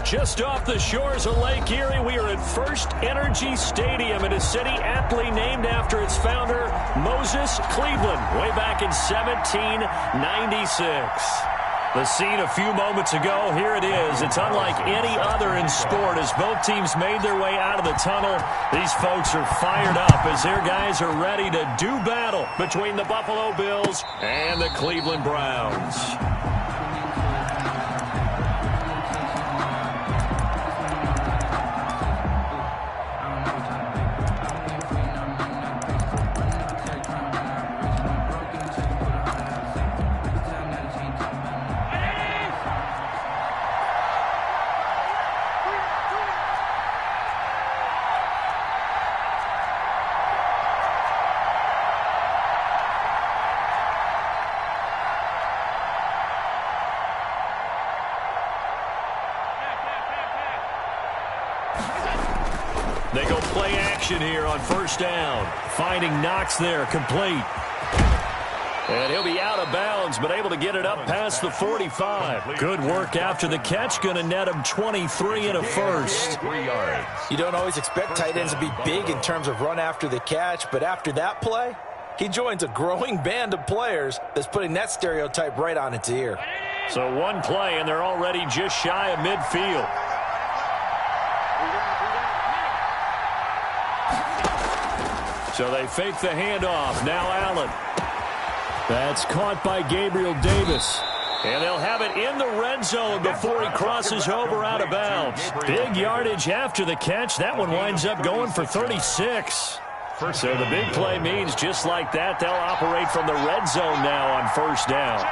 Just off the shores of Lake Erie, we are at First Energy Stadium in a city aptly named after its founder, Moses Cleveland, way back in 1796. The scene a few moments ago, here it is. It's unlike any other in sport as both teams made their way out of the tunnel. These folks are fired up as their guys are ready to do battle between the Buffalo Bills and the Cleveland Browns. They go play action here on first down. Finding Knox there, complete. And he'll be out of bounds, but able to get it up past the 45. Good work after the catch. Going to net him 23 and a first. You don't always expect tight ends to be big in terms of run after the catch, but after that play, he joins a growing band of players that's putting that stereotype right on its ear. So one play, and they're already just shy of midfield. So they fake the handoff. Now Allen. That's caught by Gabriel Davis. And they'll have it in the red zone before he crosses over out of bounds. Big yardage after the catch. That one winds up going for 36. So the big play means just like that, they'll operate from the red zone now on first down.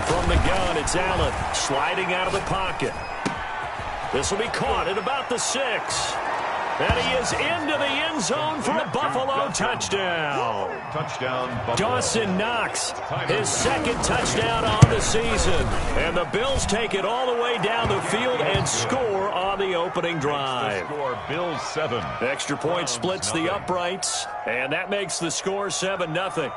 From the gun, it's Allen sliding out of the pocket. This will be caught at about the 6. And he is into the end zone for a Buffalo touchdown. Dawson Knox, his second touchdown on the season. And the Bills take it all the way down the field and score on the opening drive. Bills 7. Extra point splits the uprights, and that makes the score 7-0.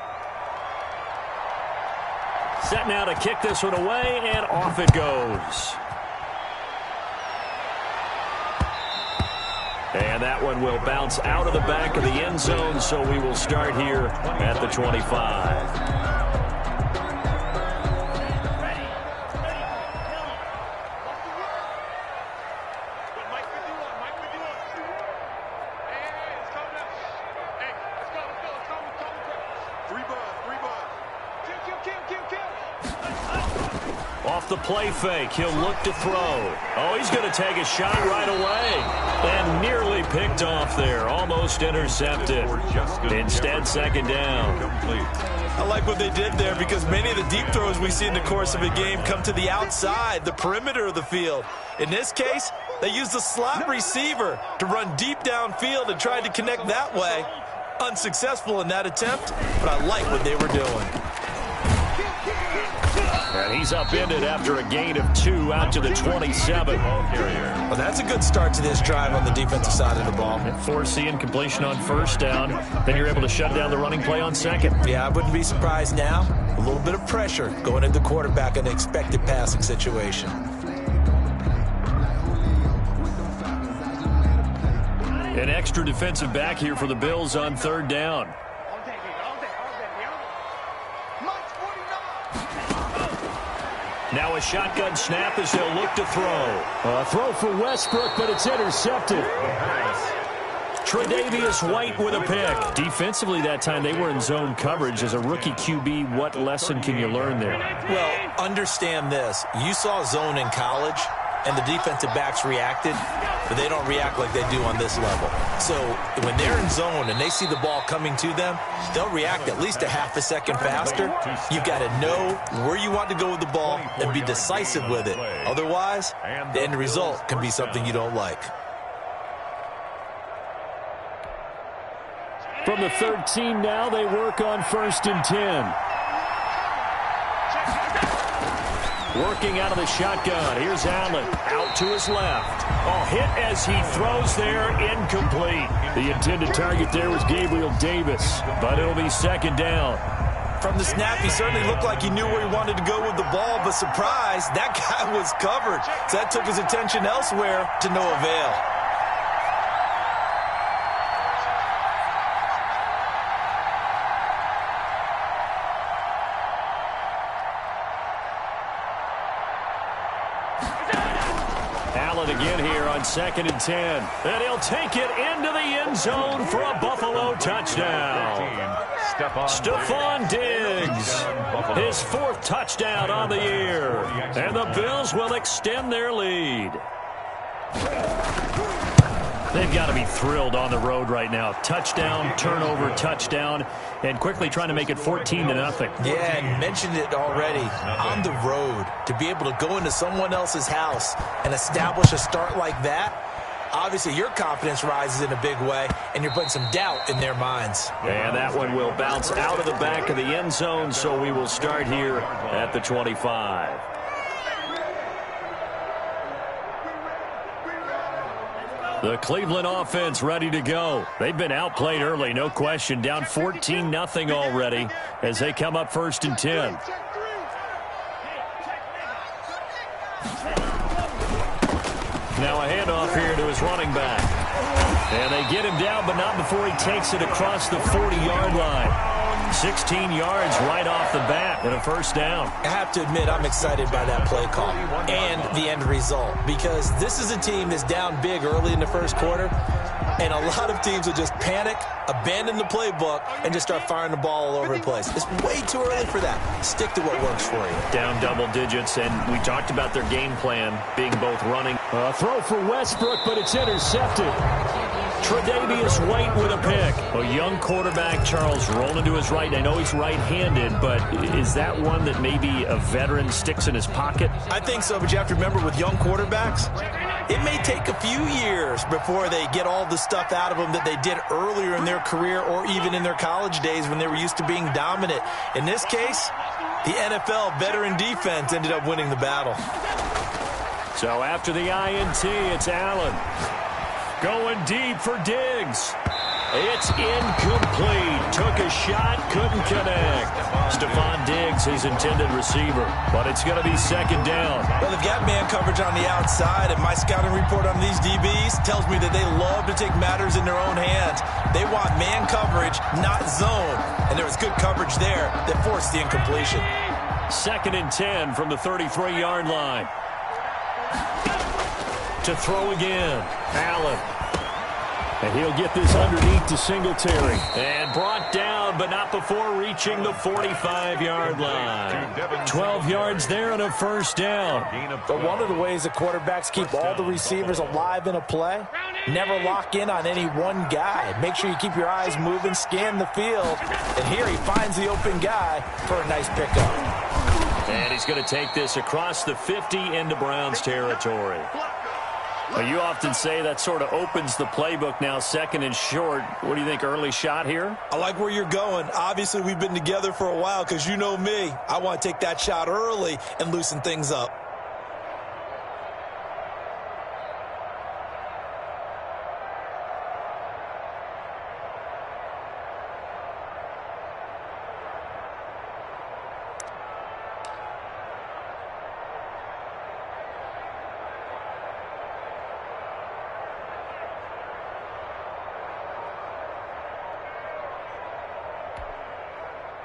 Set now to kick this one away, and off it goes. And that one will bounce out of the back of the end zone, so we will start here at the 25. Off the play fake, he'll look to throw. Oh, he's going to take a shot right away. And nearly picked off there. Almost intercepted. Instead, second down. I like what they did there because many of the deep throws we see in the course of a game come to the outside, the perimeter of the field. In this case, they used the slot receiver to run deep downfield and tried to connect that way. Unsuccessful in that attempt, but I like what they were doing. And he's upended after a gain of 2 out to the 27. Well, that's a good start to this drive on the defensive side of the ball. And force the incompletion on first down. Then you're able to shut down the running play on second. Yeah, I wouldn't be surprised now. A little bit of pressure going into quarterback in an expected passing situation. An extra defensive back here for the Bills on third down. Now a shotgun snap as they'll look to throw. A throw for Westbrook, but it's intercepted. Tre'Davious White with a pick. Defensively that time, they were in zone coverage. As a rookie QB, what lesson can you learn there? Well, understand this. You saw zone in college, and the defensive backs reacted, but they don't react like they do on this level. So when they're in zone and they see the ball coming to them, they'll react at least a half a second faster. You've got to know where you want to go with the ball and be decisive with it. Otherwise, the end result can be something you don't like. From the 13 now, they work on 1st and 10. Working out of the shotgun. Here's Allen out to his left. Oh, hit as he throws there, incomplete. The intended target there was Gabriel Davis, but it'll be second down. From the snap, he certainly looked like he knew where he wanted to go with the ball, but surprise, that guy was covered. So that took his attention elsewhere to no avail. Allen again here on 2nd and 10. And he'll take it into the end zone for a Buffalo touchdown. Stephon Diggs, his 4th touchdown on the year. And the Bills will extend their lead. They've got to be thrilled on the road right now. Touchdown, turnover, touchdown, and quickly trying to make it 14-0. Yeah, and mentioned it already. On the road, to be able to go into someone else's house and establish a start like that, obviously your confidence rises in a big way, and you're putting some doubt in their minds. And that one will bounce out of the back of the end zone, so we will start here at the 25. The Cleveland offense ready to go. They've been outplayed early, no question. Down 14-0 already as they come up 1st and 10. Now a handoff here to his running back. And they get him down, but not before he takes it across the 40-yard line. 16 yards right off the bat and a 1st down. I have to admit, I'm excited by that play call and the end result, because this is a team that's down big early in the 1st quarter, and a lot of teams will just panic, abandon the playbook, and just start firing the ball all over the place. It's way too early for that. Stick to what works for you. Down double digits, and we talked about their game plan being both running. Throw for Westbrook, but it's intercepted. Tre'Davious White with a pick. A young quarterback, Charles, rolling to his right. I know he's right-handed, but is that one that maybe a veteran sticks in his pocket? I think so, but you have to remember with young quarterbacks, it may take a few years before they get all the stuff out of them that they did earlier in their career or even in their college days when they were used to being dominant. In this case, the NFL veteran defense ended up winning the battle. So after the INT, it's Allen. Going deep for Diggs. It's incomplete. Took a shot, couldn't connect. Stephon Diggs, his intended receiver. But it's going to be 2nd down. Well, they've got man coverage on the outside, and my scouting report on these DBs tells me that they love to take matters in their own hands. They want man coverage, not zone. And there was good coverage there that forced the incompletion. 2nd and 10 from the 33-yard line. To throw again, Allen. And he'll get this underneath to Singletary. And brought down, but not before reaching the 45-yard line. 12 yards there and a 1st down. But one of the ways the quarterbacks keep all the receivers alive in a play, never lock in on any one guy. Make sure you keep your eyes moving, scan the field. And here he finds the open guy for a nice pickup. And he's going to take this across the 50 into Browns territory. Well, you often say that sort of opens the playbook now, 2nd and short. What do you think, early shot here? I like where you're going. Obviously, we've been together for a while because you know me. I want to take that shot early and loosen things up.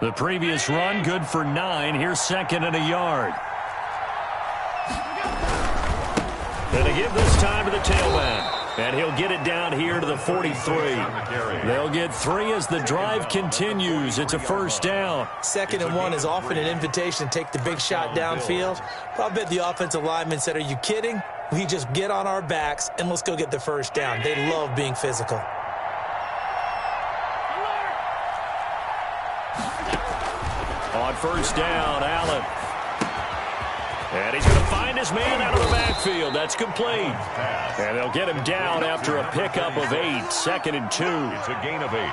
The previous run, good for 9. Here's 2nd and a yard. And they give this time to the tailback. And he'll get it down here to the 43. They'll get 3 as the drive continues. It's a 1st down. 2nd and 1 is often an invitation to take the big shot downfield. But I bet the offensive lineman said, are you kidding? We just get on our backs and let's go get the 1st down. They love being physical. On 1st down, Allen. And he's going to find his man out of the backfield. That's complete. And they'll get him down after a pickup of 8. 2nd and 2. It's a gain of 8.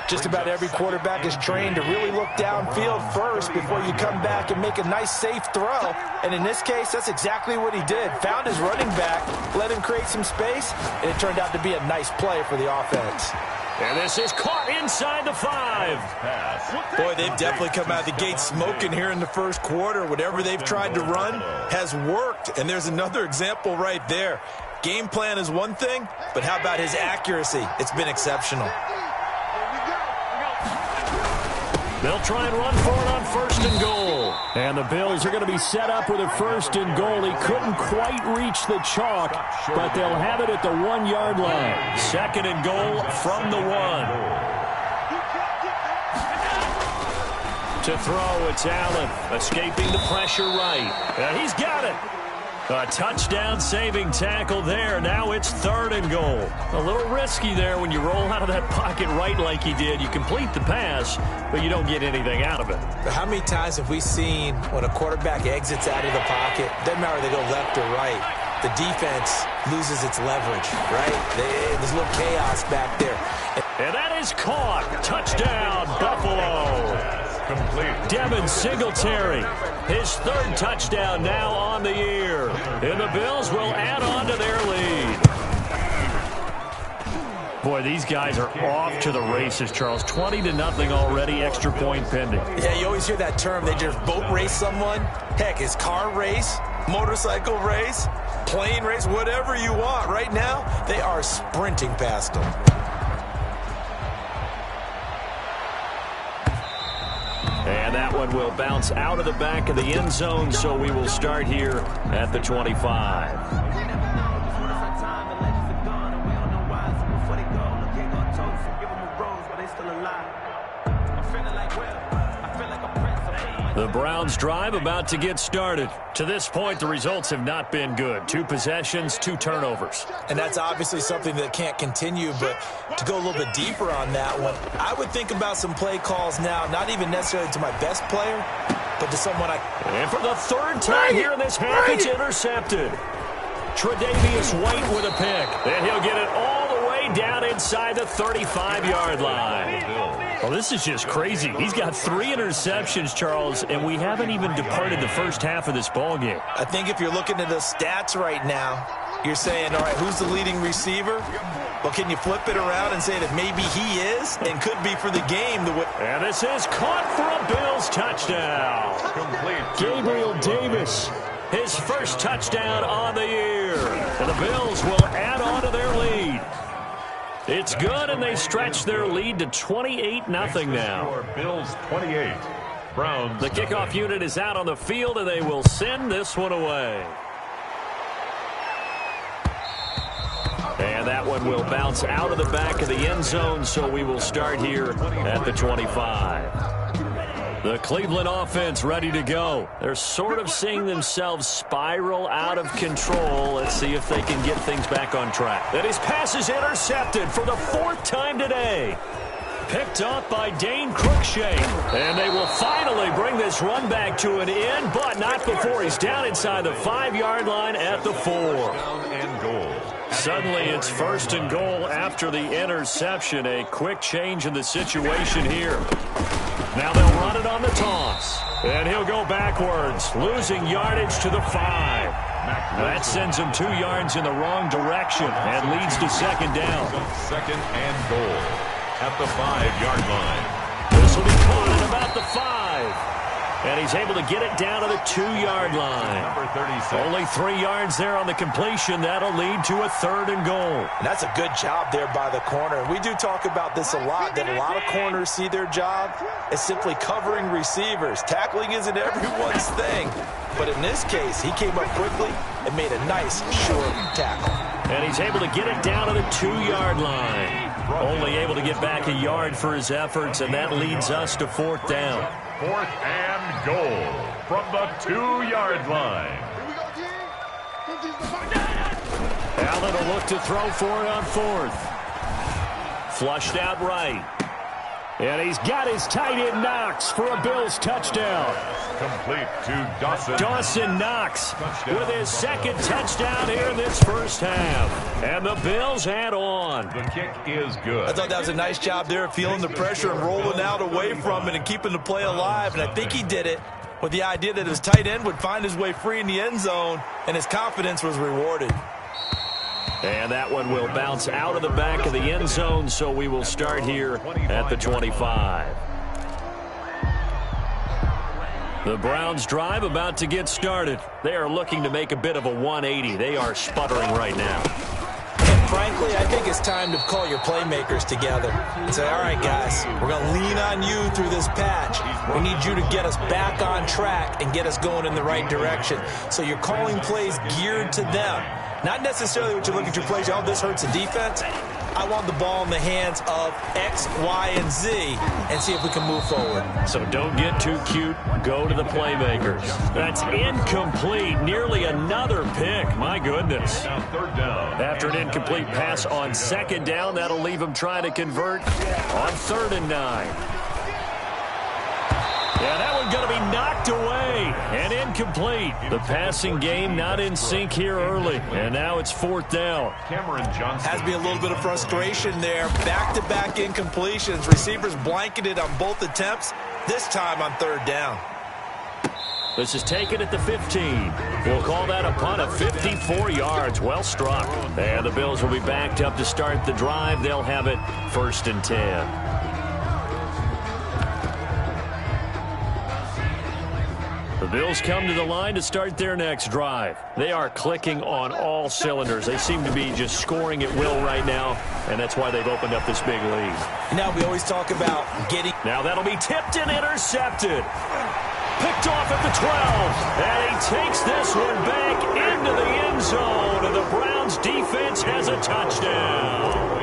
Just about every quarterback is trained to really look downfield first before you come back and make a nice, safe throw. And in this case, that's exactly what he did. Found his running back, let him create some space, and it turned out to be a nice play for the offense. And this is caught inside the 5. Boy, they've definitely come out of the gate smoking here in the first quarter. Whatever they've tried to run has worked. And there's another example right there. Game plan is one thing, but how about his accuracy? It's been exceptional. They'll try and run for it on 1st and goal. And the Bills are going to be set up with a 1st and goal. He couldn't quite reach the chalk, but they'll have it at the 1-yard line. 2nd and goal from the 1. To throw, it's Allen, escaping the pressure right. And he's got it. A touchdown-saving tackle there. Now it's 3rd and goal. A little risky there when you roll out of that pocket right like he did. You complete the pass, but you don't get anything out of it. But how many times have we seen when a quarterback exits out of the pocket, doesn't matter if they go left or right, the defense loses its leverage, right? There's a little chaos back there. And that is caught. Touchdown, Buffalo. Complete. Devin Singletary, his 3rd touchdown now on the year. And the Bills will add on to their lead. Boy, these guys are off to the races, Charles. 20-0 already, extra point pending. Yeah, you always hear that term. They just boat race someone. Heck, it's car race, motorcycle race, plane race, whatever you want. Right now, they are sprinting past them. And that one will bounce out of the back of the end zone, so we will start here at the 25. The Browns drive about to get started. To this point, the results have not been good. 2 possessions, 2 turnovers. And that's obviously something that can't continue, but to go a little bit deeper on that one, I would think about some play calls now, not even necessarily to my best player, but to someone I... And for the 3rd time here in this half, it's intercepted. Tre'Davious White with a pick. And he'll get it all the way down inside the 35-yard line. Well, this is just crazy. He's got 3 interceptions, Charles, and we haven't even departed the first half of this ballgame. I think if you're looking at the stats right now, you're saying, all right, who's the leading receiver? Well, can you flip it around and say that maybe he is and could be for the game? And this is caught for a Bills touchdown. Complete. Gabriel Davis, his 1st touchdown on the year. And the Bills will add on to their lead. It's good, and they stretch their lead to 28-0 now. Bills 28. Browns. The kickoff unit is out on the field, and they will send this one away. And that one will bounce out of the back of the end zone, so we will start here at the 25. The Cleveland offense ready to go. They're sort of seeing themselves spiral out of control. Let's see if they can get things back on track. That his pass is intercepted for the 4th time today. Picked up by Dane Cruikshank. And they will finally bring this run back to an end, but not before he's down inside the 5-yard line at the 4. Down and goal. Suddenly it's 1st and goal after the interception. A quick change in the situation here. Now they'll run it on the toss. And he'll go backwards, losing yardage to the 5. That sends him 2 yards in the wrong direction and leads to 2nd down. 2nd and goal at the 5-yard line. This will be caught at about the 5. And he's able to get it down to the 2-yard line. Number 36. Only 3 yards there on the completion. That'll lead to a 3rd and goal. And that's a good job there by the corner. We do talk about this a lot, that a lot of corners see their job as simply covering receivers. Tackling isn't everyone's thing. But in this case, he came up quickly and made a nice, short tackle. And he's able to get it down to the 2-yard line. Only able to get back a yard for his efforts, and that leads us to 4th down. 4th and goal from the 2-yard line. Allen will look to throw for it on 4th. Flushed out right. And he's got his tight end Knox for a Bills touchdown. Complete to Dawson. Dawson Knox with his 2nd touchdown here in this first half. And the Bills add on. The kick is good. I thought that was a nice job there of feeling the pressure and rolling out away from it and keeping the play alive. And I think he did it with the idea that his tight end would find his way free in the end zone, and his confidence was rewarded. And that one will bounce out of the back of the end zone, so we will start here at the 25. The Browns drive about to get started. They are looking to make a bit of a 180. They are sputtering right now. And frankly, I think it's time to call your playmakers together and say, all right, guys, we're going to lean on you through this patch. We need you to get us back on track and get us going in the right direction. So you're calling plays geared to them. Not necessarily what you're looking to play. Oh, this hurts the defense. I want the ball in the hands of X, Y, and Z and see if we can move forward. So don't get too cute. Go to the playmakers. That's incomplete. Nearly another pick. My goodness. Now third down. After an incomplete pass on second down, that'll leave him trying to convert on 3rd and 9. Yeah, that one's going to be knocked away and incomplete. The passing game not in sync here early, and now it's 4th down. Cameron Johnson. Has to be a little bit of frustration there. Back-to-back incompletions. Receivers blanketed on both attempts, this time on 3rd down. This is taken at the 15. We'll call that a punt of 54 yards. Well struck. And the Bills will be backed up to start the drive. They'll have it 1st and 10. The Bills come to the line to start their next drive. They are clicking on all cylinders. They seem to be just scoring at will right now, and that's why they've opened up this big lead. Now we always talk about getting... Now that'll be tipped and intercepted. Picked off at the 12, and he takes this one back into the end zone, and the Browns defense has a touchdown.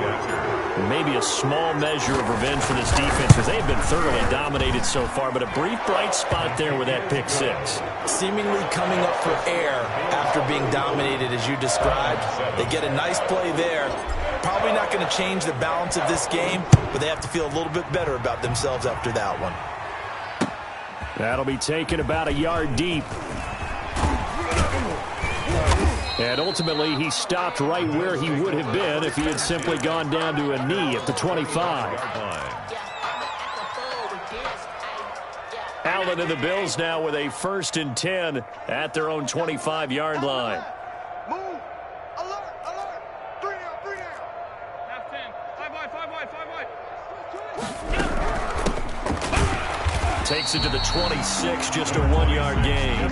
Maybe a small measure of revenge for this defense because they have been thoroughly dominated so far, but a brief bright spot there with that pick 6. Seemingly coming up for air after being dominated as you described. They get a nice play there. Probably not going to change the balance of this game, but they have to feel a little bit better about themselves after that one. That'll be taken about a yard deep. And ultimately, he stopped right where he would have been if he had simply gone down to a knee at the 25. Allen and the Bills now with a 1st and 10 at their own 25-yard line. Move. Alert. 3 down. Half 10. 5 wide. Takes it to the 26, just a 1-yard gain.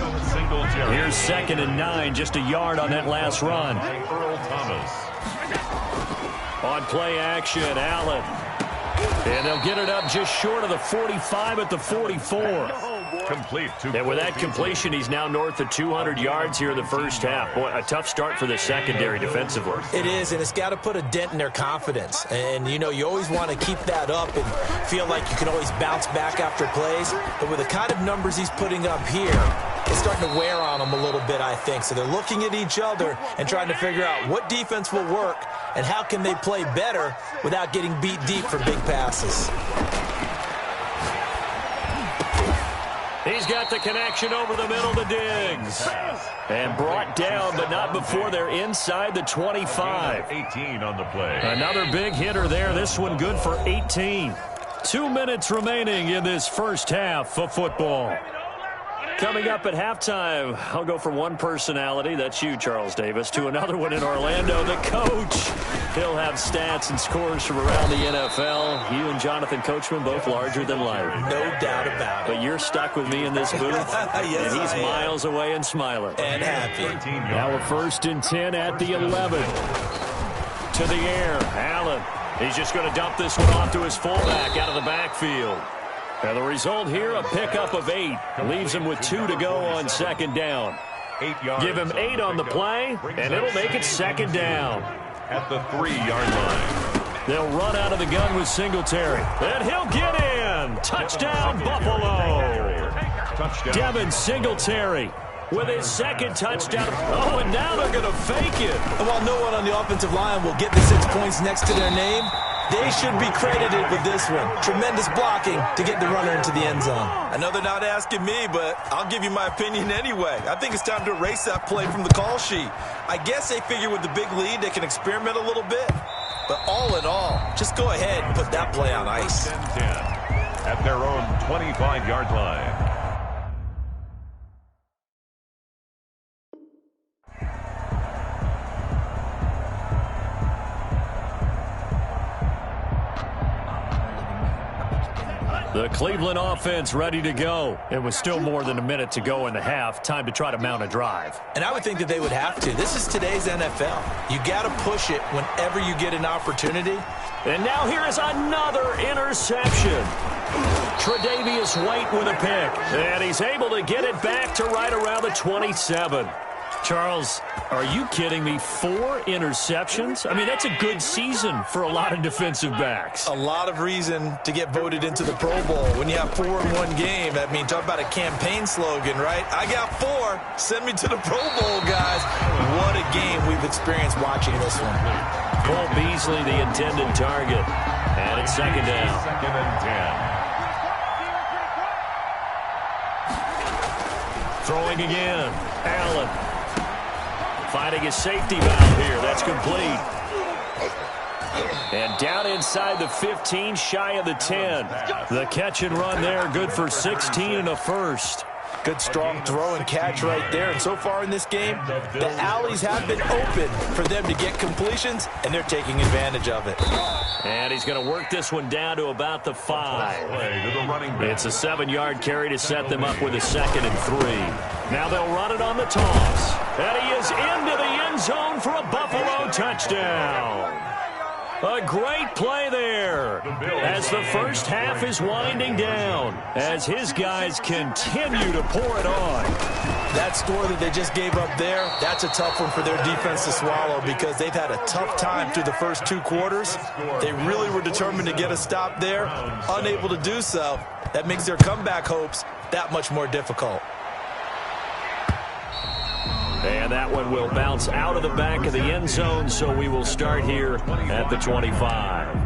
Here's 2nd and 9, just a yard on that last run. Earl Thomas. On play action, Allen. And they'll get it up just short of the 45 at the 44. Complete. And with that completion, he's now north of 200 yards here in the first half. Boy, a tough start for the secondary defensively. It is, and it's got to put a dent in their confidence. And, you know, you always want to keep that up and feel like you can always bounce back after plays. But with the kind of numbers he's putting up here, it's starting to wear on them a little bit, I think. So they're looking at each other and trying to figure out what defense will work and how can they play better without getting beat deep for big passes. He's got the connection over the middle to Diggs. And brought down, but not before they're inside the 25. 18 on the play. Another big hitter there. This one good for 18. 2 minutes remaining in this first half of football. Coming up at halftime, I'll go from one personality, that's you, Charles Davis, to another one in Orlando, the coach. He'll have stats and scores from around the NFL. You and Jonathan Coachman, both larger than life. No doubt about it. But you're stuck with me in this booth, Yes, and he's miles away and smiling. And happy. Now a 1st and 10 at the 11. To the air, Allen. He's just going to dump this one off to his fullback out of the backfield. And the result here, a pickup of 8. Leaves him with 2 to go on 2nd down. 8 yards. Give him 8 on the play, and it'll make it 2nd down. At the 3-yard line. They'll run out of the gun with Singletary. And he'll get in. Touchdown, Buffalo. Touchdown. Devin Singletary with his 2nd touchdown. Oh, and now they're going to fake it. And while no one on the offensive line will get the 6 points next to their name, they should be credited with this one. Tremendous blocking to get the runner into the end zone. I know they're not asking me, but I'll give you my opinion anyway. I think it's time to erase that play from the call sheet. I guess they figure with the big lead they can experiment a little bit. But all in all, just go ahead and put that play on ice. 10-10 at their own 25-yard line. Cleveland offense ready to go. It was still more than a minute to go in the half. Time to try to mount a drive. And I would think that they would have to. This is today's NFL. You got to push it whenever you get an opportunity. And now here is another interception. Tre'Davious White with a pick. And he's able to get it back to right around the 27. Charles, are you kidding me? 4 interceptions? I mean, that's a good season for a lot of defensive backs. A lot of reason to get voted into the Pro Bowl. When you have 4 in one game, I mean, talk about a campaign slogan, right? I got 4. Send me to the Pro Bowl, guys. What a game we've experienced watching this one. Cole Beasley, the intended target. And it's second down. Second and 10. Throwing again. Allen. Finding his safety valve here. That's complete. And down inside the 15, shy of the 10. The catch and run there, good for 16 and a first. Good strong throw and catch right there. And so far in this game, the alleys have been open for them to get completions, and they're taking advantage of it. And he's going to work this one down to about the 5. It's a 7-yard carry to set them up with a 2nd and 3. Now they'll run it on the toss. And he is into the end zone for a Buffalo touchdown. A great play there as the first half is winding down as his guys continue to pour it on. That score that they just gave up there, that's a tough one for their defense to swallow because they've had a tough time through the first 2 quarters. They really were determined to get a stop there, unable to do so. That makes their comeback hopes that much more difficult. And that one will bounce out of the back of the end zone, so we will start here at the 25.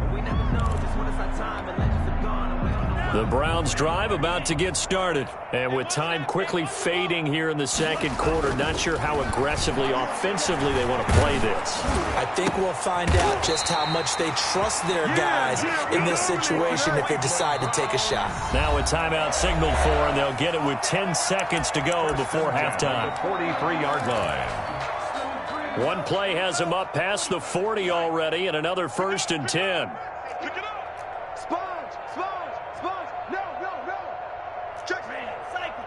The Browns drive about to get started. And with time quickly fading here in the second quarter, not sure how aggressively, offensively they want to play this. I think we'll find out just how much they trust their guys in this situation if they decide to take a shot. Now a timeout signaled for, and they'll get it with 10 seconds to go before halftime. 43-yard line. One play has him up past the 40 already, and another 1st and 10. Pick it up. Sponge, sponge, sponge. No, no, no. Check. Cycle.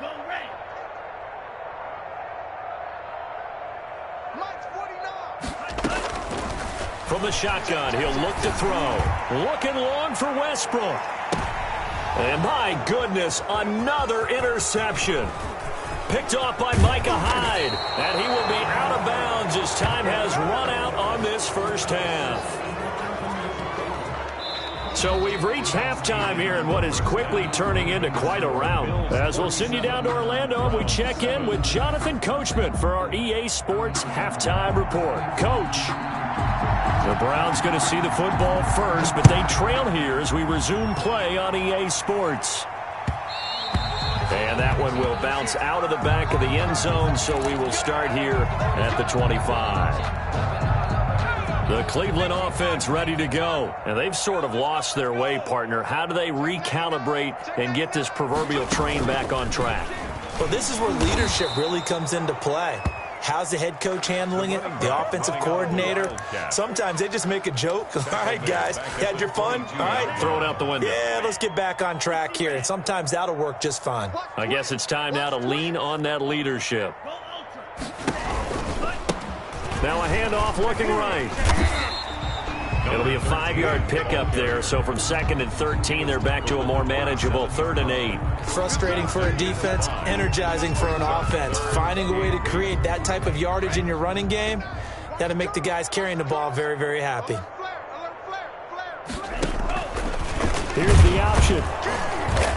Go red. Mike's 49. From the shotgun, he'll look to throw. Looking long for Westbrook. And my goodness, another interception. Picked off by Micah Hyde. And he will be out of bounds as time has run out on this first half. So we've reached halftime here in what is quickly turning into quite a rout. As we'll send you down to Orlando, and we check in with Jonathan Coachman for our EA Sports Halftime Report. Coach, the Browns going to see the football first, but they trail here as we resume play on EA Sports. And that one will bounce out of the back of the end zone, so we will start here at the 25. The Cleveland offense ready to go. And they've sort of lost their way, partner. How do they recalibrate and get this proverbial train back on track? Well, this is where leadership really comes into play. How's the head coach handling it? The offensive coordinator? Sometimes they just make a joke. All right, guys, you had your fun? All right. Throw it out the window. Yeah, let's get back on track here. And sometimes that'll work just fine. I guess it's time now to lean on that leadership. Now a handoff looking right. It'll be a 5-yard pickup there. So from 2nd and 13, they're back to a more manageable 3rd and 8. Frustrating for a defense, energizing for an offense. Finding a way to create that type of yardage in your running game, that'll make the guys carrying the ball very, very happy. Here's the option.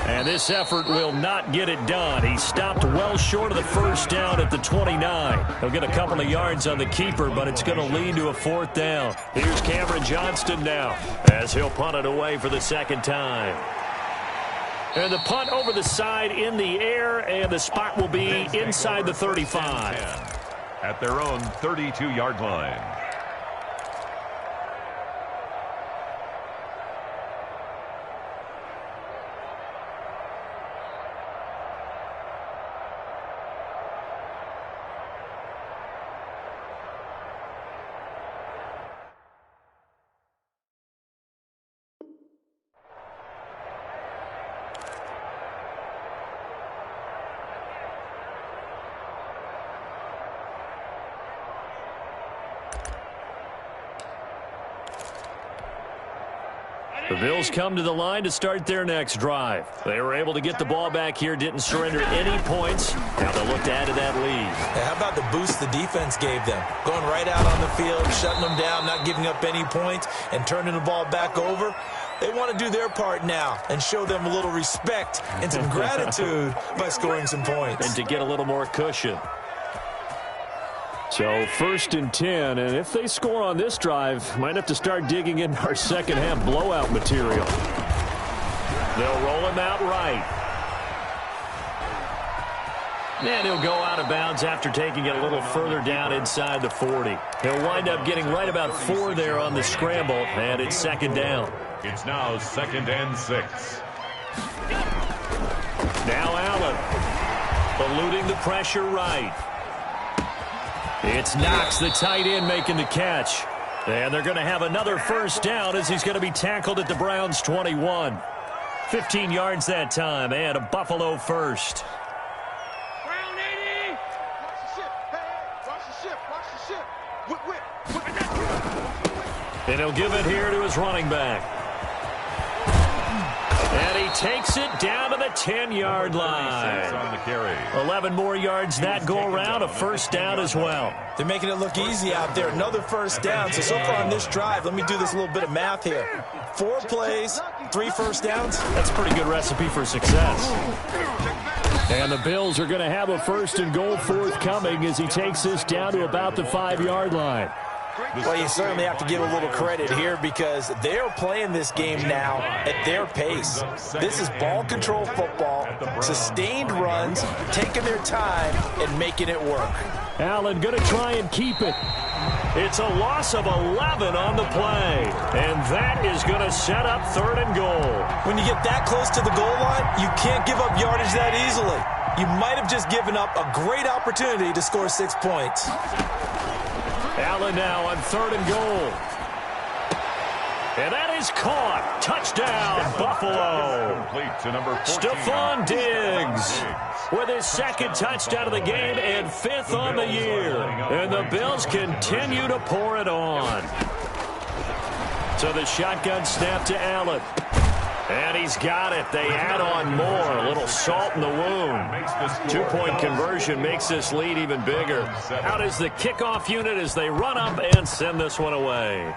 And this effort will not get it done. He stopped well short of the first down at the 29. He'll get a couple of yards on the keeper, but it's going to lead to a 4th down. Here's Cameron Johnston now as he'll punt it away for the 2nd time. And the punt over the side in the air, and the spot will be inside the 35. At their own 32-yard line. The Bills come to the line to start their next drive. They were able to get the ball back here, didn't surrender any points. Now they'll look to add to that lead. How about the boost the defense gave them? Going right out on the field, shutting them down, not giving up any points, and turning the ball back over. They want to do their part now and show them a little respect and some gratitude by scoring some points. And to get a little more cushion. So 1st and 10, and if they score on this drive, might have to start digging in our second half blowout material. They'll roll him out right. And he'll go out of bounds after taking it a little further down inside the 40. He'll wind up getting right about 4 there on the scramble, and it's 2nd down. It's now 2nd and 6. Now Allen, eluding the pressure right. It's Knox, the tight end, making the catch. And they're going to have another 1st down as he's going to be tackled at the Browns' 21. 15 yards that time, and a Buffalo 1st. Brown 80. Watch the ship. Hey, watch the ship. Watch the ship. Whip. And he'll give it here to his running back. And he takes it down to the 10-yard line. On the carry. 11 more yards that go around, a 1st down as well. They're making it look easy out there. Another 1st down. So far on this drive, let me do this little bit of math here. 4 plays, 3 1st downs. That's a pretty good recipe for success. And the Bills are going to have a 1st and goal forthcoming as he takes this down to about the 5-yard line. Well, you certainly have to give a little credit here because they're playing this game now at their pace. This is ball control football, sustained runs, taking their time and making it work. Allen going to try and keep it. It's a loss of 11 on the play, and that is going to set up 3rd and goal. When you get that close to the goal line, you can't give up yardage that easily. You might have just given up a great opportunity to score 6 points. Allen now on 3rd and goal. And that is caught. Touchdown, Buffalo. Complete to number 14. Stephon Diggs with his 2nd touchdown of the game and 5th on the year. And the Bills continue to pour it on. So the shotgun snap to Allen. And he's got it. They add on more. A little salt in the wound. 2-point conversion makes this lead even bigger. Out is the kickoff unit as they run up and send this one away.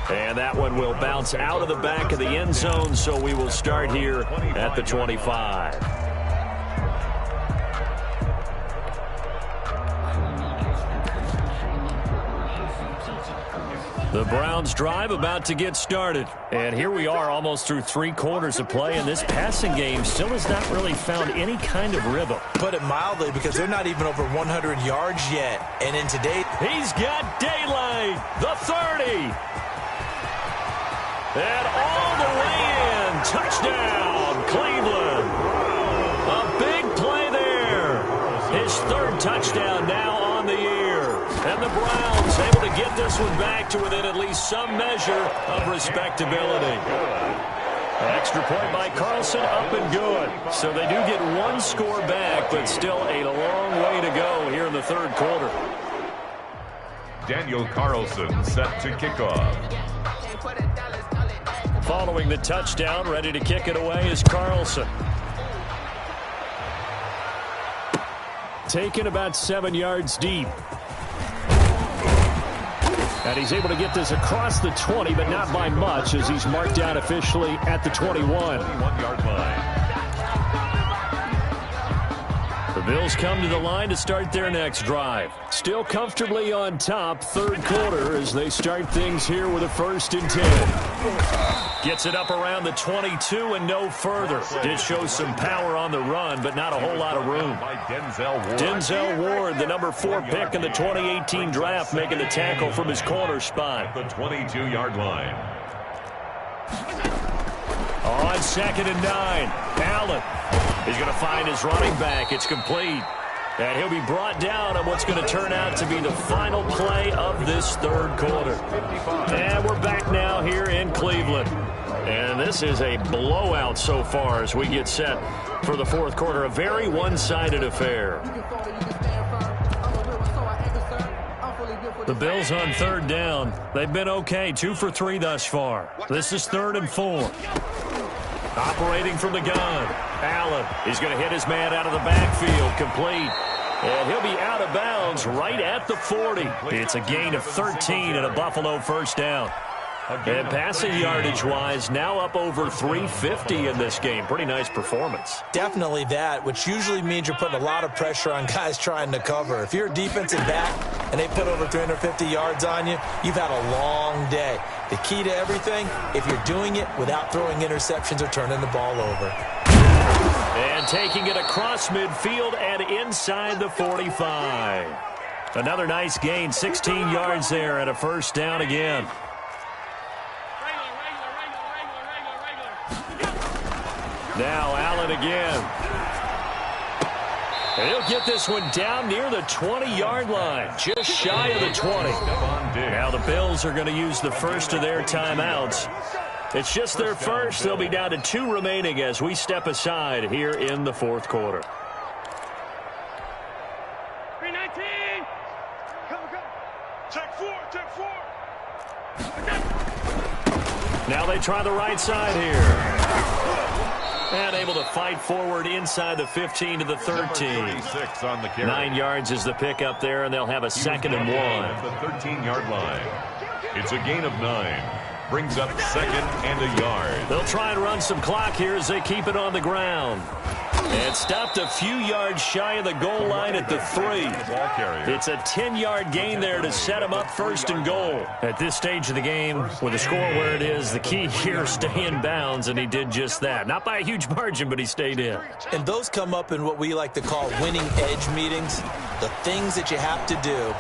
And that one will bounce out of the back of the end zone, so we will start here at the 25. The Browns drive about to get started. And here we are almost through 3 quarters of play, and this passing game still has not really found any kind of rhythm. Put it mildly, because they're not even over 100 yards yet. And in today, he's got daylight, the 30. And all the way in. Touchdown, Cleveland. A big play there. His 3rd touchdown now on the year. And the Browns able to get this one back to within at least some measure of respectability. An extra point by Carlson, up and good. So they do get 1 score back, but still a long way to go here in the 3rd quarter. Daniel Carlson set to kick off. Following the touchdown, ready to kick it away is Carlson. Taken about 7 yards deep. And he's able to get this across the 20, but not by much, as he's marked down officially at the 21. 21-yard line. The Bills come to the line to start their next drive. Still comfortably on top, 3rd quarter, as they start things here with a 1st and 10. Gets it up around the 22 and no further. Did show some power on the run, but not a whole lot of room. Denzel Ward, the number 4 pick in the 2018 draft, making the tackle from his corner spot. The 22-yard line. On 2nd and 9, Allen. He's going to find his running back. It's complete. And he'll be brought down on what's going to turn out to be the final play of this 3rd quarter. And we're back now here in Cleveland. And this is a blowout so far as we get set for the 4th quarter. A very one-sided affair. The Bills on third down. They've been okay, 2 for 3 thus far. This is 3rd and 4. Operating from the gun. Allen, he's going to hit his man out of the backfield, complete. And he'll be out of bounds right at the 40. It's a gain of 13 and a Buffalo first down. And passing yardage-wise, now up over 350 in this game. Pretty nice performance. Definitely that, which usually means you're putting a lot of pressure on guys trying to cover. If you're a defensive back and they put over 350 yards on you, you've had a long day. The key to everything, if you're doing it without throwing interceptions or turning the ball over. And taking it across midfield and inside the 45. Another nice gain, 16 yards there and a first down again. Now Allen again. And he'll get this one down near the 20-yard line, just shy of the 20. Now the Bills are going to use the first of their timeouts. It's just their first. They'll be down to 2 remaining as we step aside here in the 4th quarter. 319. Come. Check 4. Now they try the right side here. And able to fight forward inside the 15 to the 13. 9 yards is the pickup there, and they'll have a 2nd and 1. The 13-yard line. It's a gain of 9. Brings up 2nd and a yard. They'll try and run some clock here as they keep it on the ground. And stopped a few yards shy of the goal line at the 3. It's a 10-yard gain there to set them up 1st and goal. At this stage of the game, with the score where it is, the key here is stay in bounds, and he did just that. Not by a huge margin, but he stayed in. And those come up in what we like to call winning edge meetings, the things that you have to do.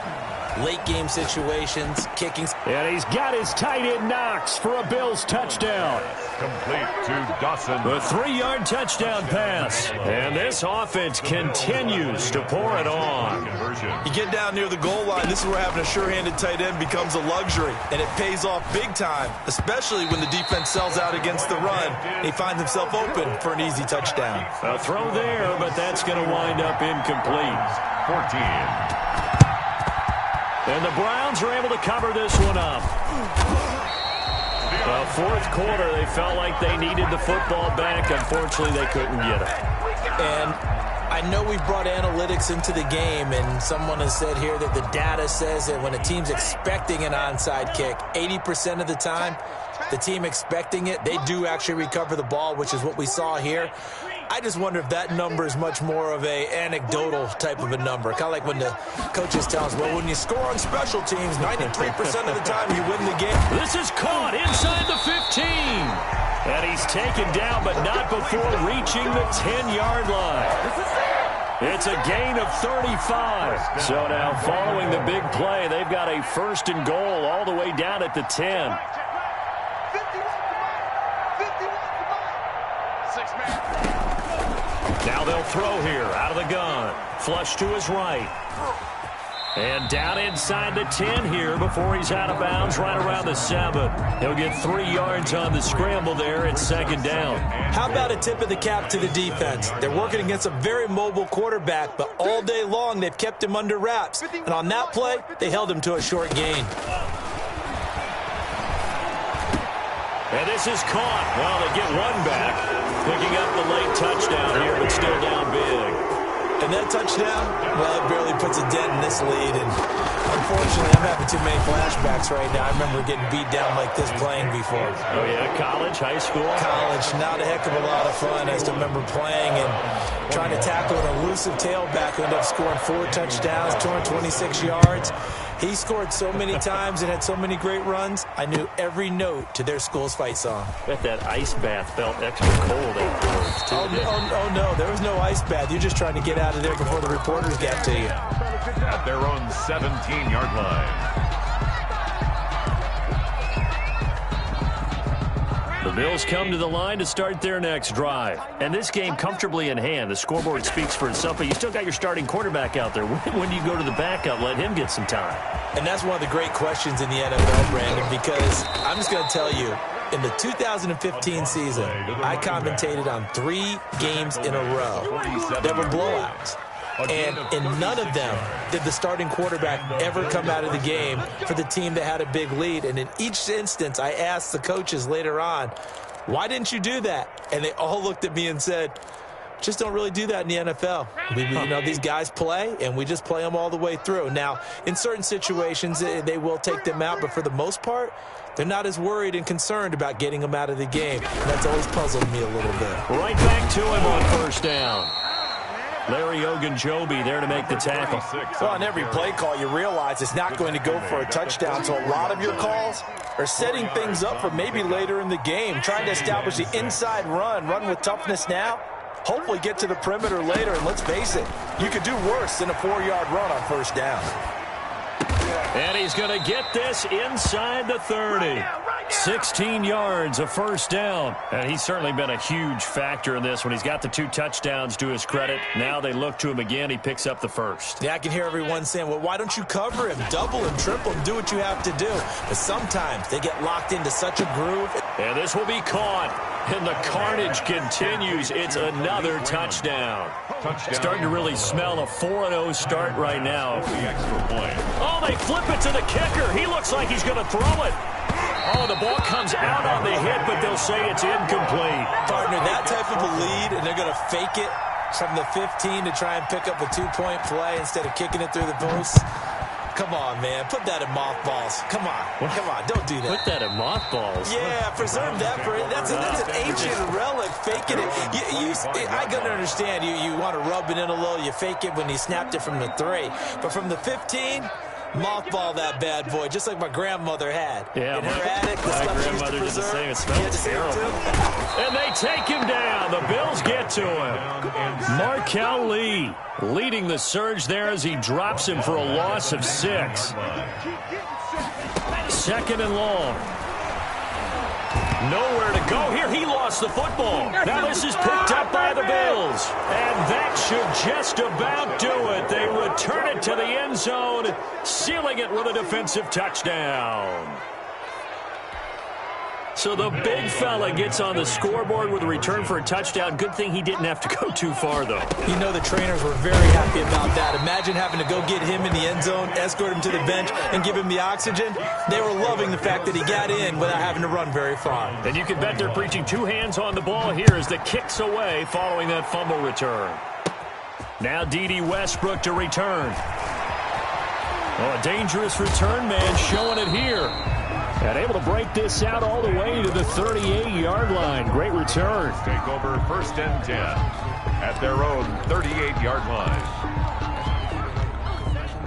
Late game situations, kicking. And he's got his tight end Knox for a Bills touchdown. Complete to Dawson. A 3-yard touchdown pass. And this offense continues to pour it on. You get down near the goal line, this is where having a sure-handed tight end becomes a luxury. And it pays off big time, especially when the defense sells out against the run. And he finds himself open for an easy touchdown. A throw there, but that's going to wind up incomplete. 14. And the Browns are able to cover this one up. The 4th quarter, they felt like they needed the football back. Unfortunately, they couldn't get it. And I know we brought analytics into the game, and someone has said here that the data says that when a team's expecting an onside kick, 80% of the time, the team expecting it, they do actually recover the ball, which is what we saw here. I just wonder if that number is much more of a anecdotal type of a number. Kind of like when the coaches tell us, well, when you score on special teams, 93% of the time you win the game. This is caught inside the 15. And he's taken down, but not before reaching the 10-yard line. It's a gain of 35. So now following the big play, they've got a 1st and goal all the way down at the 10. Now they'll throw here out of the gun. Flush to his right. And down inside the 10 here before he's out of bounds right around the 7. He'll get 3 yards on the scramble there at 2nd down. How about a tip of the cap to the defense? They're working against a very mobile quarterback, but all day long they've kept him under wraps. And on that play, they held him to a short gain. And this is caught. Well, they get one back. Picking up the late touchdown here, but still down big. And that touchdown, well, it barely puts a dent in this lead. And unfortunately, I'm having too many flashbacks right now. I remember getting beat down like this playing before. Oh, yeah? College, high school? College. Not a heck of a lot of fun. I still remember playing and trying to tackle an elusive tailback who ended up scoring 4 touchdowns, 226 yards. He scored so many times and had so many great runs, I knew every note to their school's fight song. Bet that ice bath felt extra cold afterwards, too. Oh, no, there was no ice bath. You're just trying to get out of there before the reporters get to you. At their own 17-yard line. The Bills come to the line to start their next drive. And this game comfortably in hand. The scoreboard speaks for itself, but you still got your starting quarterback out there. When do you go to the backup, let him get some time? And that's one of the great questions in the NFL, Brandon, because I'm just going to tell you, in the 2015 season, I commentated on 3 games in a row that were blowouts. And in none of them did the starting quarterback ever come out of the game for the team that had a big lead. And in each instance, I asked the coaches later on, why didn't you do that? And they all looked at me and said, just don't really do that in the NFL. These guys play, and we just play them all the way through. Now, in certain situations, they will take them out, but for the most part, they're not as worried and concerned about getting them out of the game. And that's always puzzled me a little bit. Right back to him on first down. Larry Ogunjobi there to make the tackle. Well, on every play call, you realize it's not going to go for a touchdown, so a lot of your calls are setting things up for maybe later in the game, trying to establish the inside run with toughness now. Hopefully get to the perimeter later, and let's face it, you could do worse than a 4-yard run on first down. And he's going to get this inside the 30. 16 yards, a first down. And he's certainly been a huge factor in this when he's got the 2 touchdowns to his credit. Now they look to him again. He picks up the first. Yeah, I can hear everyone saying, well, why don't you cover him, double him, triple him, do what you have to do. But sometimes they get locked into such a groove. And this will be caught. And the carnage continues. It's another touchdown. Starting to really smell a 4-0 start right now. Oh, they flip it to the kicker. He looks like he's going to throw it. Oh, the ball comes out on the hit, but they'll say it's incomplete. Partner, that type of a lead, and they're going to fake it from the 15 to try and pick up a 2-point play instead of kicking it through the post. Come on, man. Put that in mothballs. Come on. Come on. Don't do that. Put that in mothballs? Yeah, preserve that for it. That's an ancient relic. Faking it. I can understand. You want to rub it in a little. You fake it when you snapped it from the 3. But from the 15, mothball that bad boy, just like my grandmother had. Yeah, in her attic, the stuff she used to preserve. Did the same. It smells terrible. And they take him down. The Bills get to him. Markel Lee leading the surge there as he drops him for a loss of 6. Second and long. Nowhere to go here. He lost the football. Now this is picked up by the Bills. And that should just about do it. They return it to the end zone, sealing it with a defensive touchdown. So the big fella gets on the scoreboard with a return for a touchdown. Good thing he didn't have to go too far, though. You know the trainers were very happy about that. Imagine having to go get him in the end zone, escort him to the bench, and give him the oxygen. They were loving the fact that he got in without having to run very far. And you can bet they're preaching 2 hands on the ball here as the kick's away following that fumble return. Now D.D. Westbrook to return. Oh, a dangerous return man showing it here. And able to break this out all the way to the 38-yard line. Great return. Take over 1st and 10 at their own 38-yard line.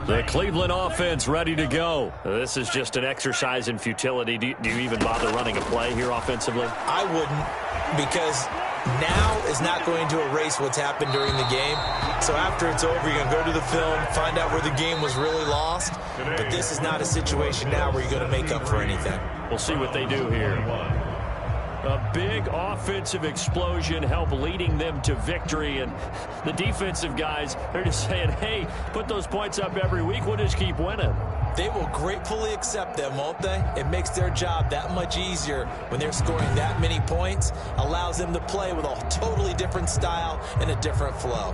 The Cleveland offense ready to go. This is just an exercise in futility. Do you even bother running a play here offensively? I wouldn't, because now is not going to erase what's happened during the game. So after it's over, you're going to go to the film, find out where the game was really lost. But this is not a situation now where you're going to make up for anything. We'll see what they do here. A big offensive explosion help leading them to victory. And the defensive guys, they're just saying, hey, put those points up every week. We'll just keep winning. They will gratefully accept them, won't they? It makes their job that much easier when they're scoring that many points. Allows them to play with a totally different style and a different flow.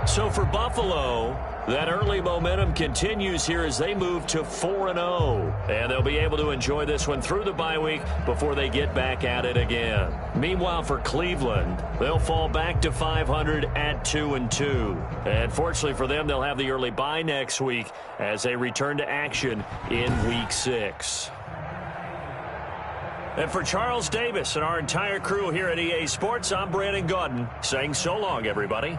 So for Buffalo, that early momentum continues here as they move to 4-0. And they'll be able to enjoy this one through the bye week before they get back at it again. Meanwhile, for Cleveland, they'll fall back to 500 at 2-2. And fortunately for them, they'll have the early bye next week as they return to action in Week 6. And for Charles Davis and our entire crew here at EA Sports, I'm Brandon Gaudin saying so long, everybody.